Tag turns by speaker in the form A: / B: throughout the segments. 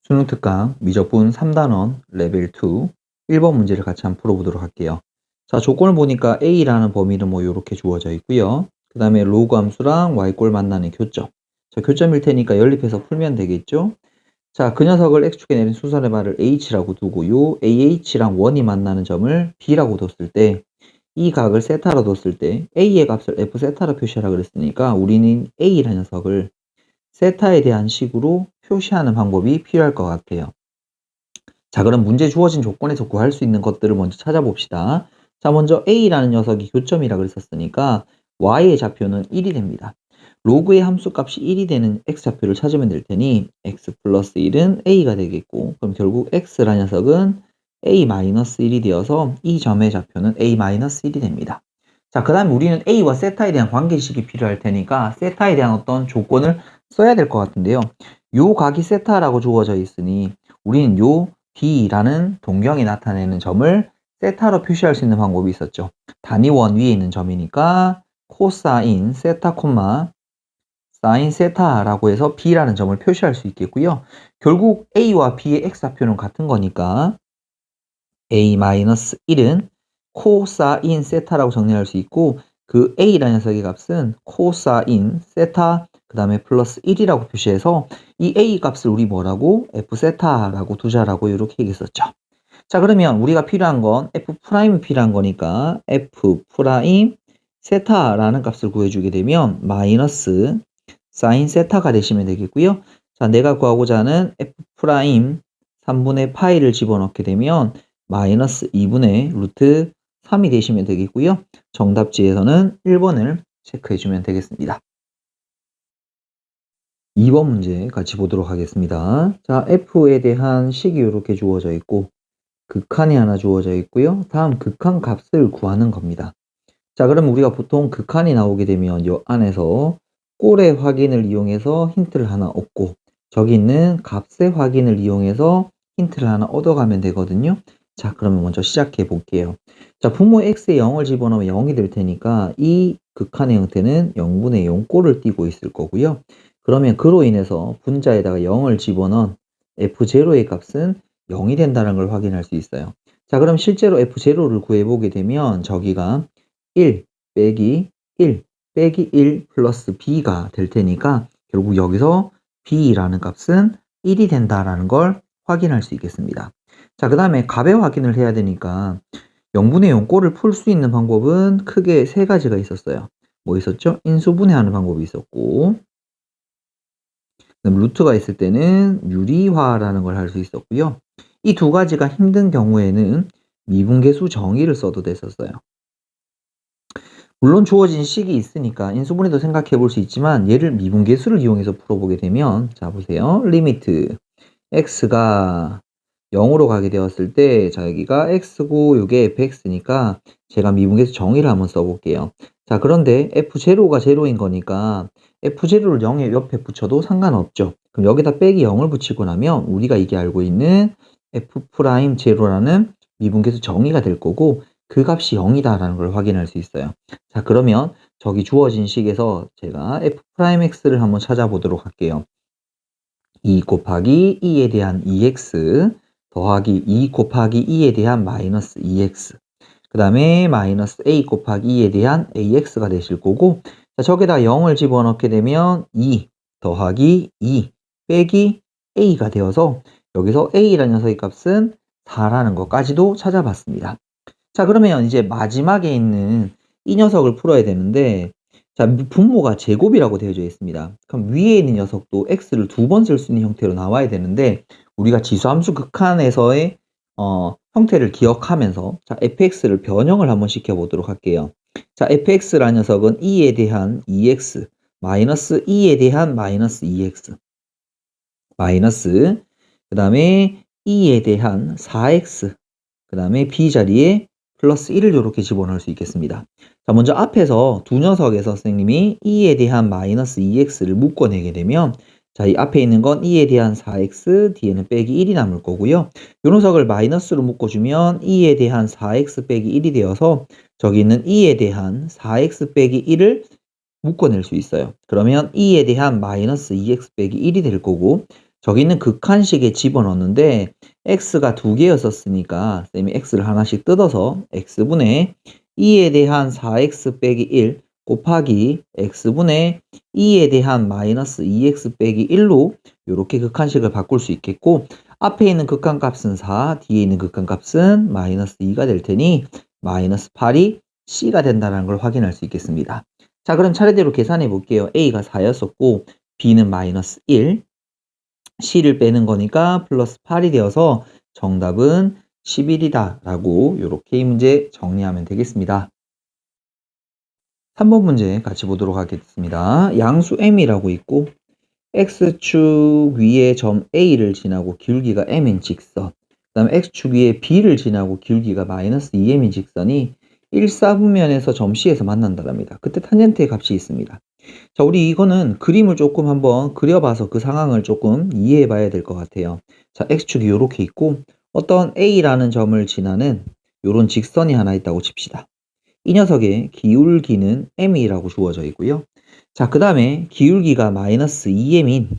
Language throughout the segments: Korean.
A: 수능 특강 미적분 3단원 레벨 2 1번 문제를 같이 한번 풀어보도록 할게요. 자, 조건을 보니까 A라는 범위는 뭐 이렇게 주어져 있고요. 그 다음에 로그 함수랑 Y꼴 만나는 교점. 자, 교점일 테니까 연립해서 풀면 되겠죠. 자, 그 녀석을 X축에 내린 수선의 발을 H라고 두고요. AH랑 원이 만나는 점을 B라고 뒀을 때 이 각을 세타로 뒀을 때 A의 값을 F 세타로 표시하라 그랬으니까 우리는 A라는 녀석을 세타에 대한 식으로 표시하는 방법이 필요할 것 같아요. 자, 그럼 문제 주어진 조건에서 구할 수 있는 것들을 먼저 찾아봅시다. 자, 먼저 A라는 녀석이 교점이라 그랬었으니까 Y의 좌표는 1이 됩니다. 로그의 함수값이 1이 되는 X좌표를 찾으면 될 테니 X 플러스 1은 A가 되겠고, 그럼 결국 X라는 녀석은 A-1이 되어서 이 점의 좌표는 A-1이 됩니다. 자, 그 다음에 우리는 A와 세타에 대한 관계식이 필요할 테니까 세타에 대한 어떤 조건을 써야 될 것 같은데요. 요 각이 세타라고 주어져 있으니 우리는 요 B라는 동경이 나타내는 점을 세타로 표시할 수 있는 방법이 있었죠. 단위원 위에 있는 점이니까 코사인 세타 콤마 사인 세타라고 해서 B라는 점을 표시할 수 있겠고요. 결국 A와 B의 X좌표는 같은 거니까 A-1은 코사인 세타라고 정리할 수 있고, 그 A라는 녀석의 값은 코사인 세타 그 다음에 플러스 1이라고 표시해서 이 A 값을 우리 뭐라고? F 세타라고 두자라고 이렇게 얘기했었죠. 자, 그러면 우리가 필요한 건 F 프라임이 필요한 거니까 F 프라임 세타라는 값을 구해주게 되면 마이너스 사인 세타가 되시면 되겠고요. 자, 내가 구하고자 하는 F 프라임 3분의 파이를 집어넣게 되면 마이너스 2분의 루트 3이 되시면 되겠고요. 정답지에서는 1번을 체크해주면 되겠습니다. 2번 문제 같이 보도록 하겠습니다. 자, F에 대한 식이 이렇게 주어져 있고 극한이 하나 주어져 있고요. 다음 극한 값을 구하는 겁니다. 자, 그럼 우리가 보통 극한이 나오게 되면 이 안에서 꼴의 확인을 이용해서 힌트를 하나 얻고 저기 있는 값의 확인을 이용해서 힌트를 하나 얻어가면 되거든요. 자, 그러면 먼저 시작해 볼게요. 자, 분모 x에 0을 집어넣으면 0이 될 테니까 이 극한의 형태는 0분의 0 꼴을 띄고 있을 거고요. 그러면 그로 인해서 분자에다가 0을 집어넣은 f0의 값은 0이 된다는 걸 확인할 수 있어요. 자, 그럼 실제로 f0를 구해보게 되면 저기가 1 빼기 1 빼기 1 플러스 b가 될 테니까 결국 여기서 b라는 값은 1이 된다라는 걸 확인할 수 있겠습니다. 자, 그 다음에 값의 확인을 해야 되니까 0분의 0 꼴을 풀 수 있는 방법은 크게 세 가지가 있었어요. 뭐 있었죠? 인수분해하는 방법이 있었고, 그다음 루트가 있을 때는 유리화라는 걸 할 수 있었고요. 이 두 가지가 힘든 경우에는 미분계수 정의를 써도 됐었어요. 물론 주어진 식이 있으니까 인수분해도 생각해 볼 수 있지만 얘를 미분계수를 이용해서 풀어보게 되면, 자 보세요. 리미트 x가 0으로 가게 되었을 때, 자 여기가 x고 요게 fx니까 제가 미분계수 정의를 한번 써볼게요. 자, 그런데 f0가 0인 거니까 f0를 0의 옆에 붙여도 상관없죠. 그럼 여기다 빼기 0을 붙이고 나면 우리가 이게 알고 있는 f'0라는 미분계수 정의가 될 거고, 그 값이 0이다라는 걸 확인할 수 있어요. 자, 그러면 저기 주어진 식에서 제가 f'x를 한번 찾아보도록 할게요. 2 곱하기 2에 대한 2x 더하기 2 곱하기 2에 대한 마이너스 2x, 그 다음에 마이너스 a 곱하기 2에 대한 ax가 되실 거고, 자, 저기다 0을 집어넣게 되면 2 더하기 2 빼기 a가 되어서 여기서 a라는 녀석의 값은 4라는 것까지도 찾아봤습니다. 자, 그러면 이제 마지막에 있는 이 녀석을 풀어야 되는데, 자, 분모가 제곱이라고 되어져 있습니다. 그럼 위에 있는 녀석도 x를 2번 쓸 수 있는 형태로 나와야 되는데, 우리가 지수함수 극한에서의 형태를 기억하면서, 자, fx를 변형을 한번 시켜보도록 할게요. 자, fx라는 녀석은 2에 대한 2x 마이너스 2에 대한 마이너스 2x 마이너스, 그 다음에 2에 대한 4x, 그 다음에 b 자리에 플러스 1을 이렇게 집어넣을 수 있겠습니다. 자, 먼저 앞에서 두 녀석에서 선생님이 2에 대한 마이너스 2x를 묶어내게 되면, 자, 이 앞에 있는 건 2에 대한 4x, 뒤에는 빼기 1이 남을 거고요. 이 녀석을 마이너스로 묶어주면 2에 대한 4x 빼기 1이 되어서 저기 있는 2에 대한 4x 빼기 1을 묶어낼 수 있어요. 그러면 2에 대한 마이너스 2x 빼기 1이 될 거고, 저기 있는 극한식에 집어넣는데 x가 2개였었으니까 쌤이 x를 하나씩 뜯어서 x분의 2에 대한 4x 빼기 1 곱하기 x분의 2에 대한 마이너스 2x 빼기 1로 이렇게 극한식을 바꿀 수 있겠고, 앞에 있는 극한값은 4, 뒤에 있는 극한값은 마이너스 2가 될 테니 마이너스 8이 c가 된다는 걸 확인할 수 있겠습니다. 자, 그럼 차례대로 계산해 볼게요. a가 4였었고 b는 마이너스 1, c를 빼는 거니까 플러스 8이 되어서 정답은 11이다 라고 이렇게 이 문제 정리하면 되겠습니다. 3번 문제 같이 보도록 하겠습니다. 양수 m이라고 있고 x축 위에 점 a를 지나고 기울기가 m인 직선, 그 다음에 x축 위에 b를 지나고 기울기가 마이너스 2m인 직선이 1사분면에서 점 C에서 만난다랍니다. 그때 탄젠트의 값이 있습니다. 자, 우리 이거는 그림을 조금 한번 그려봐서 그 상황을 조금 이해해 봐야 될 것 같아요. 자, x축이 이렇게 있고 어떤 a라는 점을 지나는 이런 직선이 하나 있다고 칩시다. 이 녀석의 기울기는 m이라고 주어져 있고요. 자, 그 다음에 기울기가 마이너스 2m인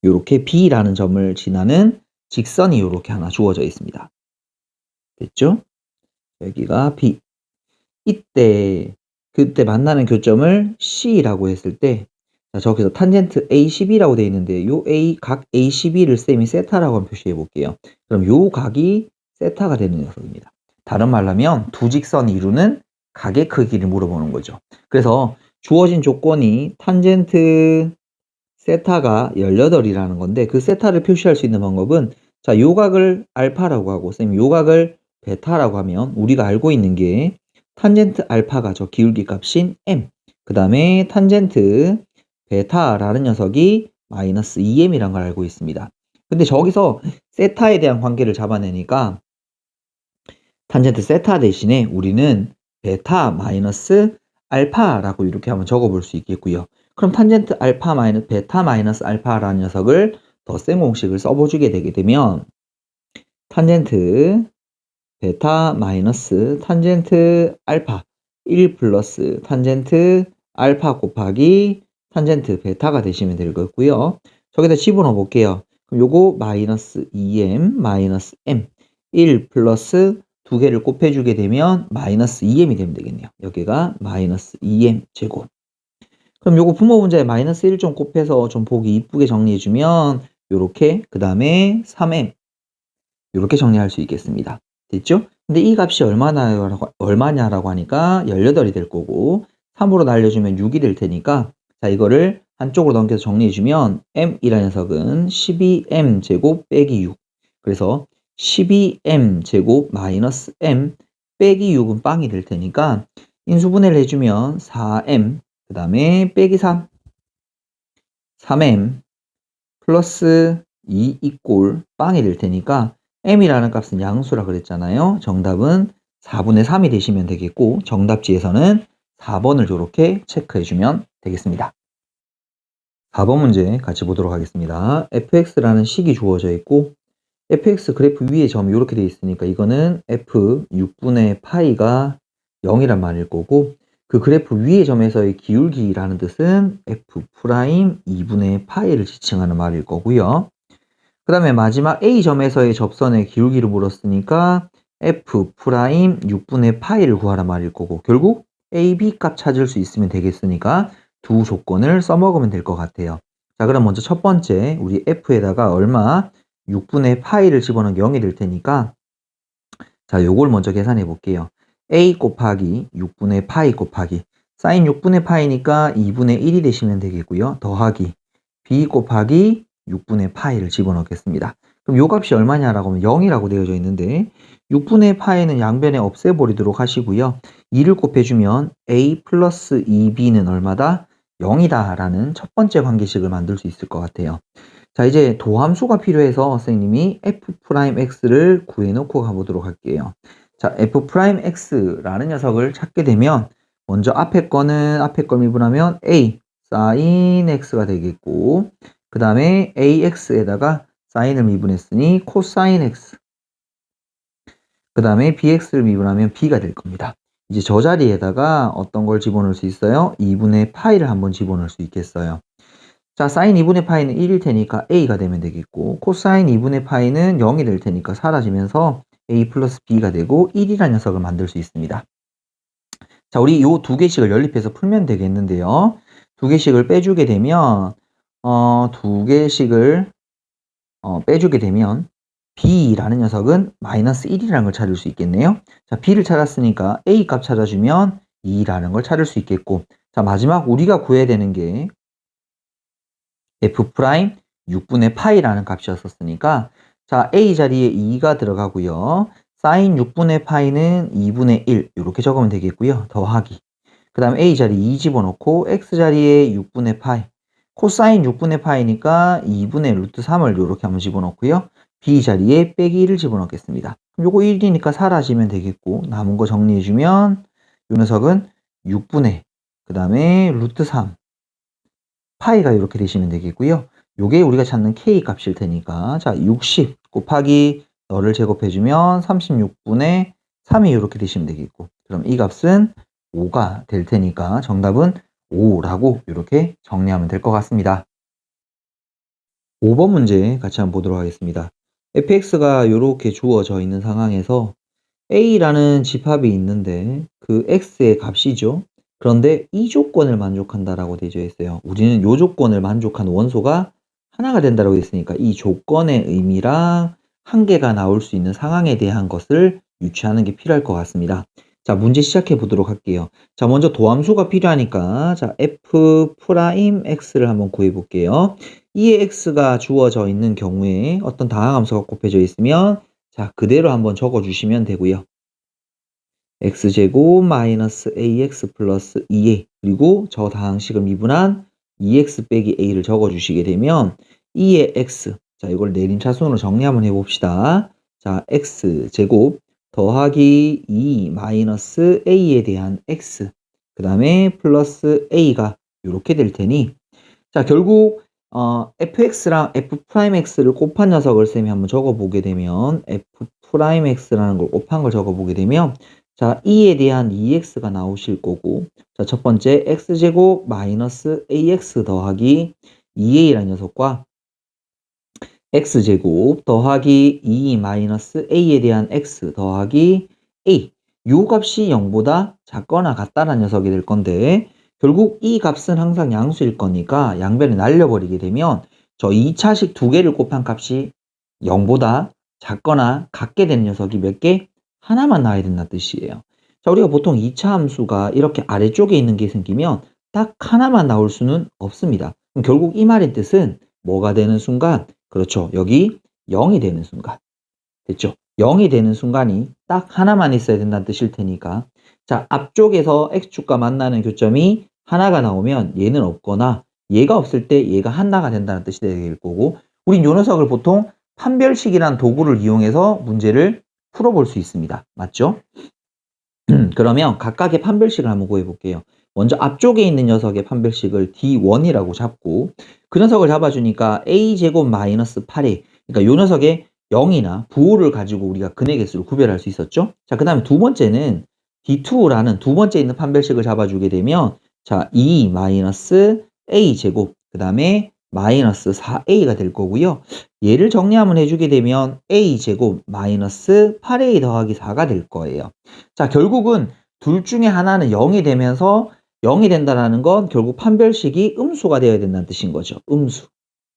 A: 이렇게 b라는 점을 지나는 직선이 이렇게 하나 주어져 있습니다. 됐죠? 여기가 b. 그때 만나는 교점을 C라고 했을 때, 자, 저기서 탄젠트 A12라고 되어 있는데, 요 각 A12를 쌤이 세타라고 한번 표시해 볼게요. 그럼 요 각이 세타가 되는 녀석입니다. 다른 말로 하면 두 직선이 이루는 각의 크기를 물어보는 거죠. 그래서 주어진 조건이 탄젠트 세타가 18이라는 건데, 그 세타를 표시할 수 있는 방법은, 자, 요 각을 알파라고 하고 쌤이 요 각을 베타라고 하면 우리가 알고 있는 게 탄젠트 알파가 저 기울기 값인 m, 그 다음에 탄젠트 베타라는 녀석이 마이너스 2m이란 걸 알고 있습니다. 근데 저기서 세타에 대한 관계를 잡아내니까 탄젠트 세타 대신에 우리는 베타 마이너스 알파라고 이렇게 한번 적어볼 수 있겠고요. 그럼 탄젠트 알파 마이너스 베타 마이너스 알파라는 녀석을 덧셈 공식을 써보주게 되게 되면 탄젠트 베타 마이너스 탄젠트 알파 1 플러스 탄젠트 알파 곱하기 탄젠트 베타가 되시면 될 거고요. 저기다 집어넣어 볼게요. 그럼 요거 마이너스 2m 마이너스 m 1 플러스 두 개를 곱해주게 되면 마이너스 2m이 되면 되겠네요. 여기가 마이너스 2m 제곱. 그럼 요거 분모 문제에 마이너스 1 좀 곱해서 좀 보기 이쁘게 정리해주면 요렇게, 그 다음에 3m 요렇게 정리할 수 있겠습니다. 됐죠? 근데 이 값이 얼마냐라고 하니까 18이 될 거고 3으로 날려주면 6이 될 테니까, 자, 이거를 한쪽으로 넘겨서 정리해주면 m이라는 녀석은 12m 제곱 빼기 6, 그래서 12m 제곱 마이너스 m 빼기 6은 빵이 될 테니까 인수분해를 해주면 4m 그 다음에 빼기 3m 플러스 2 이꼴 빵이 될 테니까 m이라는 값은 양수라 그랬잖아요. 정답은 4분의 3이 되시면 되겠고, 정답지에서는 4번을 이렇게 체크해주면 되겠습니다. 4번 문제 같이 보도록 하겠습니다. fx라는 식이 주어져 있고 fx 그래프 위에 점이 이렇게 되어 있으니까 이거는 f 6분의 파이가 0이란 말일 거고, 그 그래프 위의 점에서의 기울기라는 뜻은 f 프라임 2분의 파이를 지칭하는 말일 거고요. 그 다음에 마지막 A점에서의 접선의 기울기를 물었으니까 f 프라임 6분의 파이를 구하란 말일 거고, 결국 A, B 값 찾을 수 있으면 되겠으니까 두 조건을 써먹으면 될 것 같아요. 자, 그럼 먼저 첫 번째 우리 f에다가 얼마 6분의 파이를 집어넣으면 0이 될 테니까, 자, 요걸 먼저 계산해 볼게요. A 곱하기 6분의 파이 곱하기 사인 6분의 파이니까 2분의 1이 되시면 되겠고요. 더하기 B 곱하기 6분의 파이를 집어넣겠습니다. 그럼 요 값이 얼마냐라고 하면 0이라고 되어져 있는데 6분의 파이는 양변에 없애버리도록 하시고요. 2를 곱해주면 A 플러스 2B는 얼마다? 0이다 라는 첫 번째 관계식을 만들 수 있을 것 같아요. 자, 이제 도함수가 필요해서 선생님이 f'x를 구해놓고 가보도록 할게요. 자, f'x라는 녀석을 찾게 되면 먼저 앞에 걸 미분하면 a sin x가 되겠고, 그 다음에 ax에다가 sin을 미분했으니 코사인 x, 그 다음에 bx를 미분하면 b가 될 겁니다. 이제 저 자리에다가 어떤 걸 집어넣을 수 있어요? 2분의 파이를 한번 집어넣을 수 있겠어요. 자, 사인 2분의 파이는 1일 테니까 a가 되면 되겠고, 코사인 2분의 파이는 0이 될 테니까 사라지면서 a 플러스 b가 되고 1이라는 녀석을 만들 수 있습니다. 자, 우리 요 두 개씩을 연립해서 풀면 되겠는데요. 두 개씩을 빼주게 되면, 두 개씩을 빼주게 되면 b라는 녀석은 마이너스 1이라는 걸 찾을 수 있겠네요. 자, b를 찾았으니까 a 값 찾아주면 2라는 걸 찾을 수 있겠고, 자, 마지막 우리가 구해야 되는 게 f 프라임 6분의 파이라는 값이었었으니까, 자, a 자리에 2가 들어가고요. 사인 6분의 파이는 2분의 1 이렇게 적으면 되겠고요. 더하기. 그 다음 a 자리 2 집어넣고 x 자리에 6분의 파이. 코사인 6분의 파이니까 2분의 루트 3을 이렇게 한번 집어넣고요. b 자리에 빼기 1을 집어넣겠습니다. 그럼 요거 1이니까 사라지면 되겠고, 남은 거 정리해주면 요 녀석은 6분의 그 다음에 루트 3 파이가 이렇게 되시면 되겠고요. 요게 우리가 찾는 k 값일 테니까, 자, 60 곱하기 너를 제곱해주면 36분의 3이 이렇게 되시면 되겠고, 그럼 이 값은 5가 될 테니까 정답은 5라고 이렇게 정리하면 될 것 같습니다. 5번 문제 같이 한번 보도록 하겠습니다. fx가 이렇게 주어져 있는 상황에서 a라는 집합이 있는데 그 x의 값이죠. 그런데 이 조건을 만족한다라고 되어 있어요. 우리는 이 조건을 만족한 원소가 하나가 된다고 했으니까 이 조건의 의미랑 한계가 나올 수 있는 상황에 대한 것을 유추하는 게 필요할 것 같습니다. 자, 문제 시작해 보도록 할게요. 자, 먼저 도함수가 필요하니까, 자, f 프라임 x를 한번 구해 볼게요. 이의 x가 주어져 있는 경우에 어떤 다항함수가 곱해져 있으면, 자, 그대로 한번 적어 주시면 되고요. x제곱 마이너스 ax 플러스 2a, 그리고 저 다항식을 미분한 2x 빼기 a를 적어 주시게 되면 2의 x, 자, 이걸 내림차순으로 정리 한번 해봅시다. 자, x제곱 더하기 2 마이너스 a에 대한 x, 그 다음에 플러스 a가 이렇게 될 테니, 자, 결국 fx랑 f'x를 곱한 녀석을 쌤이 한번 적어보게 되면, f'x라는 걸 곱한 걸 적어보게 되면, 자, 2에 대한 2x가 나오실 거고, 자, 첫 번째 x제곱 마이너스 ax 더하기 2a라는 녀석과 x제곱 더하기 2 마이너스 a에 대한 x 더하기 a, 요 값이 0보다 작거나 같다라는 녀석이 될 건데, 결국 이 값은 항상 양수일 거니까 양변을 날려버리게 되면 저 2차식 두 개를 곱한 값이 0보다 작거나 같게 되는 녀석이 몇 개? 하나만 나와야 된다는 뜻이에요. 자, 우리가 보통 2차 함수가 이렇게 아래쪽에 있는 게 생기면 딱 하나만 나올 수는 없습니다. 그럼 결국 이 말의 뜻은 뭐가 되는 순간? 그렇죠. 여기 0이 되는 순간. 됐죠? 0이 되는 순간이 딱 하나만 있어야 된다는 뜻일 테니까, 자, 앞쪽에서 x축과 만나는 교점이 하나가 나오면 얘는 없거나 얘가 없을 때 얘가 하나가 된다는 뜻이 될 거고, 우린 요 녀석을 보통 판별식이라는 도구를 이용해서 문제를 풀어볼 수 있습니다. 맞죠? 그러면 각각의 판별식을 한번 구해볼게요. 먼저 앞쪽에 있는 녀석의 판별식을 D1이라고 잡고, 그 녀석을 잡아주니까 a제곱 마이너스 8a, 그러니까 요 녀석의 0이나 부호를 가지고 우리가 근의 개수를 구별할 수 있었죠. 자, 그 다음에 두 번째는 D2라는 두 번째 있는 판별식을 잡아주게 되면, 자, 2 마이너스 a제곱, 그 다음에 마이너스 4a가 될 거고요. 얘를 정리 한번 해주게 되면 a제곱 마이너스 8a 더하기 4가 될 거예요. 자, 결국은 둘 중에 하나는 0이 되면서 0이 된다는 건 결국 판별식이 음수가 되어야 된다는 뜻인 거죠. 음수.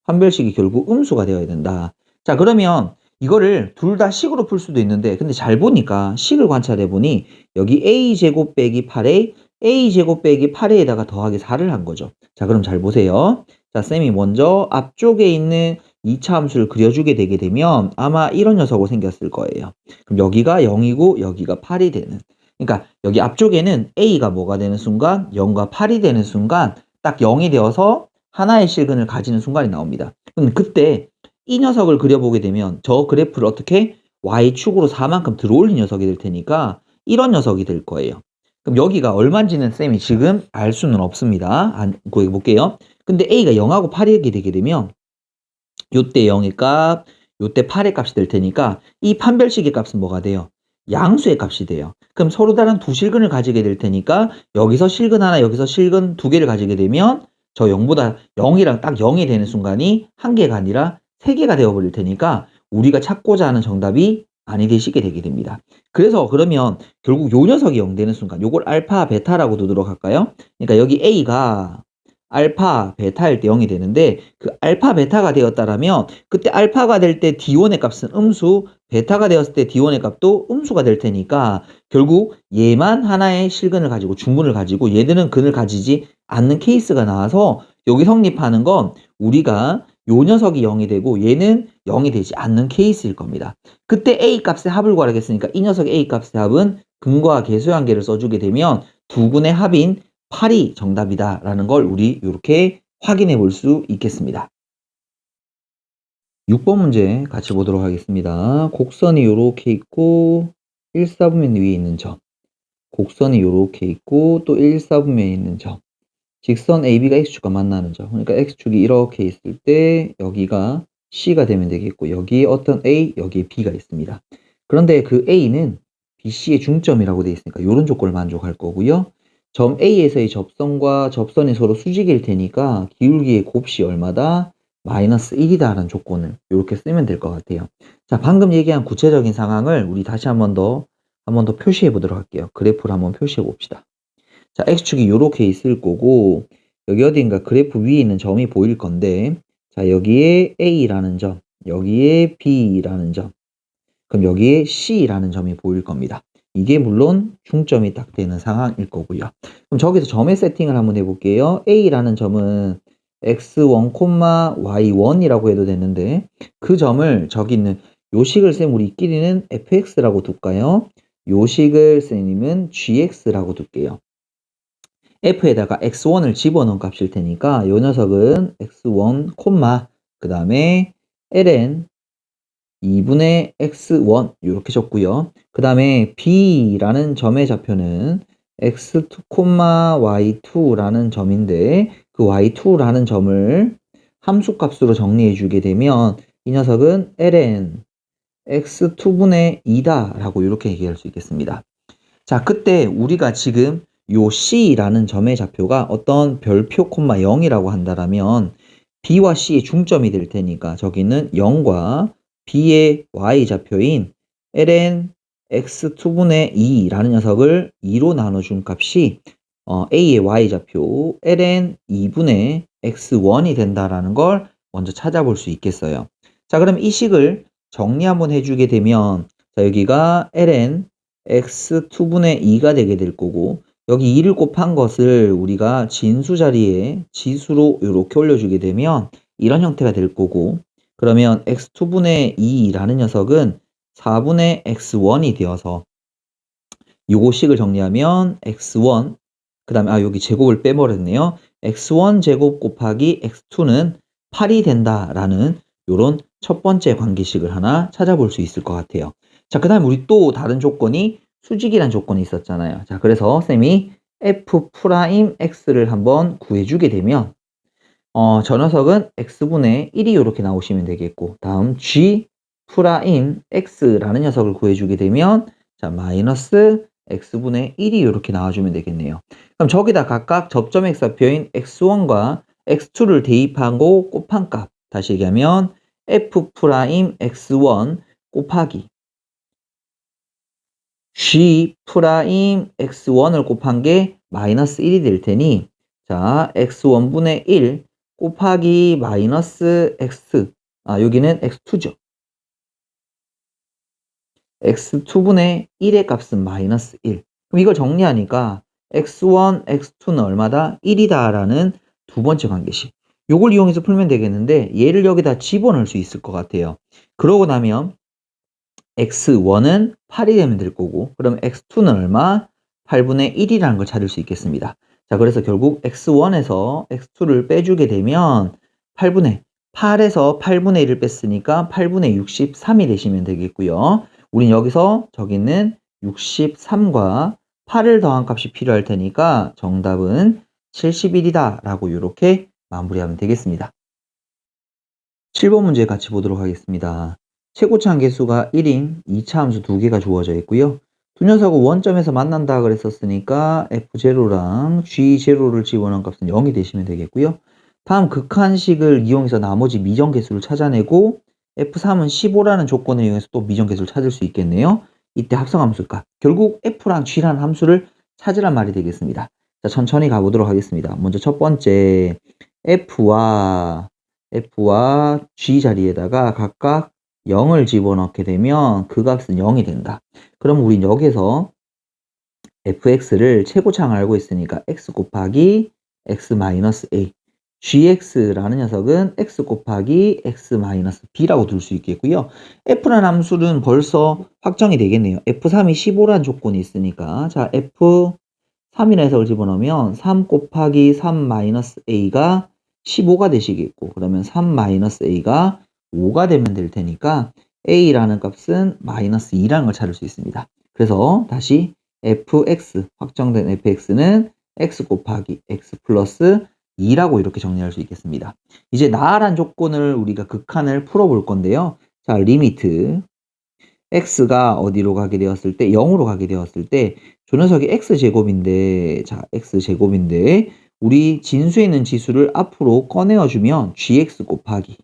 A: 판별식이 결국 음수가 되어야 된다. 자, 그러면 이거를 둘 다 식으로 풀 수도 있는데, 근데 잘 보니까 식을 관찰해 보니 여기 a제곱 빼기 8a, a제곱 빼기 8a에다가 더하기 4를 한 거죠. 자, 그럼 잘 보세요. 자, 쌤이 먼저 앞쪽에 있는 2차 함수를 그려주게 되게 되면 아마 이런 녀석으로 생겼을 거예요. 그럼 여기가 0이고 여기가 8이 되는. 그러니까 여기 앞쪽에는 a가 뭐가 되는 순간? 0과 8이 되는 순간 딱 0이 되어서 하나의 실근을 가지는 순간이 나옵니다. 그럼 그때 이 녀석을 그려보게 되면 저 그래프를 어떻게 y축으로 4만큼 들어올린 녀석이 될 테니까 이런 녀석이 될 거예요. 그럼 여기가 얼마인지는 쌤이 지금 알 수는 없습니다. 구해볼게요. 근데 a가 0하고 8이게 되게 되면 요때 0의 값, 요때 8의 값이 될 테니까 이 판별식의 값은 뭐가 돼요? 양수의 값이 돼요. 그럼 서로 다른 두 실근을 가지게 될 테니까 여기서 실근 하나, 여기서 실근 두 개를 가지게 되면 저 0보다 0이랑 딱 0이 되는 순간이 1개가 아니라 3개가 되어 버릴 테니까 우리가 찾고자 하는 정답이 아니 되시게 되게 됩니다. 그래서 그러면 결국 요 녀석이 0 되는 순간 요걸 알파, 베타라고 두도록 할까요? 그러니까 여기 A가 알파, 베타일 때 0이 되는데 그 알파, 베타가 되었다라면 그때 알파가 될 때 D1의 값은 음수, 베타가 되었을 때 D1의 값도 음수가 될 테니까 결국 얘만 하나의 실근을 가지고 중근을 가지고 얘들은 근을 가지지 않는 케이스가 나와서 여기 성립하는 건 우리가 요 녀석이 0이 되고 얘는 0이 되지 않는 케이스일 겁니다. 그때 A 값의 합을 구하겠으니까 이 녀석 A 값의 합은 근과 계수관계를 써주게 되면 두 근의 합인 8이 정답이다라는 걸 우리 이렇게 확인해 볼 수 있겠습니다. 6번 문제 같이 보도록 하겠습니다. 곡선이 이렇게 있고 1사분면 위에 있는 점, 곡선이 이렇게 있고 또 1사분면에 있는 점, 직선 AB가 X축과 만나는 점, 그러니까 X축이 이렇게 있을 때 여기가 C가 되면 되겠고 여기에 어떤 A, 여기에 B가 있습니다. 그런데 그 A는 BC의 중점이라고 되어 있으니까 이런 조건을 만족할 거고요. 점 A에서의 접선과 접선이 서로 수직일 테니까 기울기의 곱이 얼마다? 마이너스 1이다 라는 조건을 이렇게 쓰면 될 것 같아요. 자, 방금 얘기한 구체적인 상황을 우리 다시 한 번 더 표시해 보도록 할게요. 그래프를 한번 표시해 봅시다. 자, X축이 요렇게 있을 거고 여기 어딘가 그래프 위에 있는 점이 보일 건데 자, 여기에 A라는 점, 여기에 B라는 점, 그럼 여기에 C라는 점이 보일 겁니다. 이게 물론 중점이 딱 되는 상황일 거고요. 그럼 저기서 점의 세팅을 한번 해볼게요. A라는 점은 x1, y1이라고 해도 되는데 그 점을 저기 있는 요식을 쌤 우리끼리는 fx라고 둘까요? 요식을 쌤님은 gx라고 둘게요. f에다가 x1을 집어넣은 값일 테니까 요 녀석은 x1, 그 다음에 ln 2분의 x1 이렇게 적고요. 그 다음에 b라는 점의 좌표는 x2, y2라는 점인데 그 y2라는 점을 함수값으로 정리해 주게 되면 이 녀석은 ln x2분의 2다 라고 이렇게 얘기할 수 있겠습니다. 자, 그때 우리가 지금 요 C라는 점의 좌표가 어떤 별표, 0이라고 한다라면 B와 C의 중점이 될 테니까 저기는 0과 B의 Y좌표인 ln x2분의 2라는 녀석을 2로 나눠준 값이 A의 Y좌표 ln 2분의 x1이 된다라는 걸 먼저 찾아볼 수 있겠어요. 자, 그럼 이 식을 정리 한번 해주게 되면 자, 여기가 ln x2분의 2가 되게 될 거고 여기 2를 곱한 것을 우리가 진수 자리에 지수로 이렇게 올려주게 되면 이런 형태가 될 거고 그러면 x2분의 2라는 녀석은 4분의 x1이 되어서 요거 식을 정리하면 x1 그 다음에 여기 제곱을 빼버렸네요. x1 제곱 곱하기 x2는 8이 된다라는 요런 첫 번째 관계식을 하나 찾아볼 수 있을 것 같아요. 자, 그 다음에 우리 또 다른 조건이 수직이란 조건이 있었잖아요. 자, 그래서 쌤이 f'x를 한번 구해주게 되면 저 녀석은 x분의 1이 이렇게 나오시면 되겠고 다음 g'x라는 녀석을 구해주게 되면 자 마이너스 x분의 1이 이렇게 나와주면 되겠네요. 그럼 저기다 각각 접점 x좌표인 x1과 x2를 대입하고 곱한 값 다시 얘기하면 f'x1 곱하기 g'x1을 곱한 게 마이너스 1이 될 테니 자 x1분의 1 곱하기 마이너스 x 여기는 x2죠. x2분의 1의 값은 마이너스 1. 그럼 이걸 정리하니까 x1, x2는 얼마다? 1이다 라는 두 번째 관계식. 요걸 이용해서 풀면 되겠는데 얘를 여기다 집어넣을 수 있을 것 같아요. 그러고 나면 x1은 8이 되면 될 거고 그럼 x2는 얼마? 8분의 1이라는 걸 찾을 수 있겠습니다. 자, 그래서 결국 x1에서 x2를 빼주게 되면 8에서 8분의 1을 뺐으니까 8분의 63이 되시면 되겠고요. 우린 여기서 저기 있는 63과 8을 더한 값이 필요할 테니까 정답은 71이다 라고 이렇게 마무리하면 되겠습니다. 7번 문제 같이 보도록 하겠습니다. 최고차 함계수가 1인 2차 함수 2개가 주어져 있고요. 두 녀석은 원점에서 만난다 그랬었으니까 F0랑 G0를 집어넣은 값은 0이 되시면 되겠고요. 다음 극한식을 이용해서 나머지 미정계수를 찾아내고 F3은 15라는 조건을 이용해서 또 미정계수를 찾을 수 있겠네요. 이때 합성함수값. 결국 F랑 G라는 함수를 찾으란 말이 되겠습니다. 자, 천천히 가보도록 하겠습니다. 먼저 첫 번째 F와 G 자리에다가 각각 0을 집어넣게 되면 그 값은 0이 된다. 그럼 우린 여기서 fx를 최고창 알고 있으니까 x 곱하기 x 마이너스 a, gx라는 녀석은 x 곱하기 x 마이너스 b라고 둘 수 있겠고요. f라는 함수는 벌써 확정이 되겠네요. f3이 15라는 조건이 있으니까 자 f3이라는 녀석을 집어넣으면 3 곱하기 3 마이너스 a가 15가 되시겠고, 그러면 3 마이너스 a가 5가 되면 될 테니까 a라는 값은 마이너스 2라는 걸 찾을 수 있습니다. 그래서 다시 fx, 확정된 fx는 x 곱하기 x 플러스 2라고 이렇게 정리할 수 있겠습니다. 이제 나란 조건을 우리가 극한을 풀어볼 건데요. 자, 리미트 x가 어디로 가게 되었을 때 0으로 가게 되었을 때 저 녀석이 x제곱인데, 자, x제곱인데 우리 진수에 있는 지수를 앞으로 꺼내어주면 gx 곱하기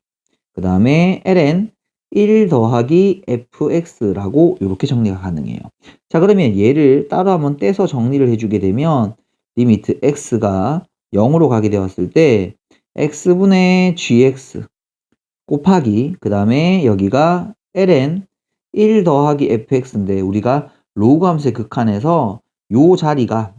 A: 그 다음에 ln 1 더하기 fx라고 이렇게 정리가 가능해요. 자, 그러면 얘를 따로 한번 떼서 정리를 해주게 되면 리미트 x가 0으로 가게 되었을 때 x분의 gx 곱하기 그 다음에 여기가 ln 1 더하기 fx인데 우리가 로그 함수의 극한에서 요 자리가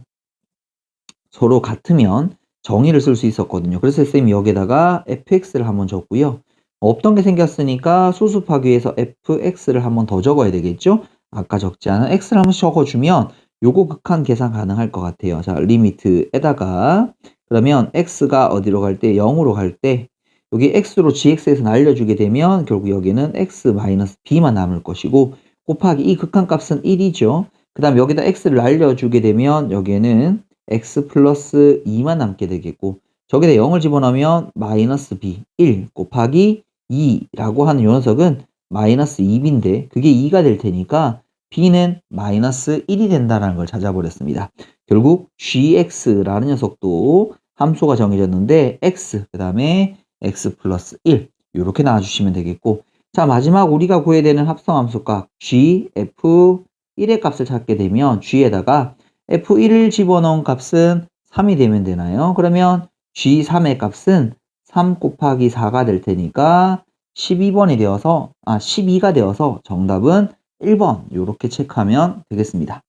A: 서로 같으면 정의를 쓸 수 있었거든요. 그래서 쌤이 여기다가 fx를 한번 적고요. 없던 게 생겼으니까 수습하기 위해서 fx를 한번 더 적어야 되겠죠? 아까 적지 않은 x를 한번 적어주면 요거 극한 계산 가능할 것 같아요. 자, 리미트에다가 그러면 x가 어디로 갈 때 0으로 갈 때 여기 x로 gx에서 날려주게 되면 결국 여기는 x-b만 남을 것이고 곱하기 이 극한값은 1이죠. 그 다음 여기다 x를 날려주게 되면 여기에는 x 플러스 2만 남게 되겠고 저기다 0을 집어넣으면 마이너스 b 1 곱하기 2라고 하는 요 녀석은 마이너스 2b인데 그게 2가 될 테니까 b는 마이너스 1이 된다는 걸 찾아버렸습니다. 결국 gx라는 녀석도 함수가 정해졌는데 x 그 다음에 x 플러스 1 이렇게 나와주시면 되겠고, 자, 마지막 우리가 구해야 되는 합성함수값 g, f1의 값을 찾게 되면 g에다가 f1을 집어넣은 값은 3이 되면 되나요? 그러면 g3의 값은 3 곱하기 4가 될 테니까 12번이 되어서 12가 되어서 정답은 1번 이렇게 체크하면 되겠습니다.